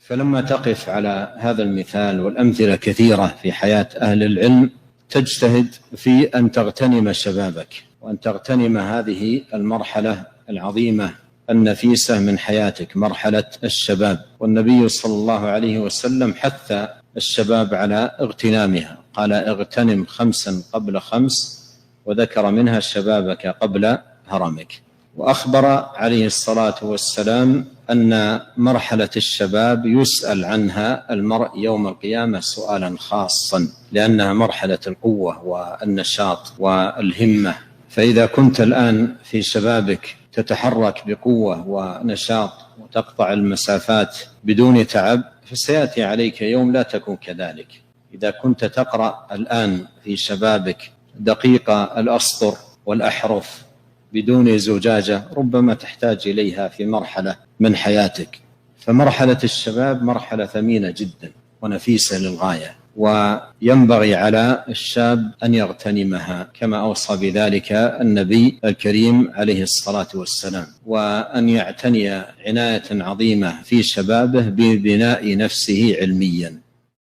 فلما تقف على هذا المثال والأمثلة كثيرة في حياة أهل العلم تجتهد في أن تغتنم شبابك وأن تغتنم هذه المرحلة العظيمة النفيسة من حياتك، مرحلة الشباب. والنبي صلى الله عليه وسلم حث الشباب على اغتنامها، قال اغتنم 5 قبل 5، وذكر منها شبابك قبل هرمك. وأخبر عليه الصلاة والسلام أن مرحلة الشباب يسأل عنها المرء يوم القيامة سؤالا خاصا، لأنها مرحلة القوة والنشاط والهمة. فإذا كنت الآن في شبابك تتحرك بقوة ونشاط وتقطع المسافات بدون تعب، فسيأتي عليك يوم لا تكون كذلك. إذا كنت تقرأ الآن في شبابك دقيق الأسطر والأحرف بدون زجاجة، ربما تحتاج إليها في مرحلة من حياتك. فمرحلة الشباب مرحلة ثمينة جدا ونفيسة للغاية، وينبغي على الشاب أن يغتنمها كما أوصى بذلك النبي الكريم عليه الصلاة والسلام، وأن يعتني عناية عظيمة في شبابه ببناء نفسه علميا.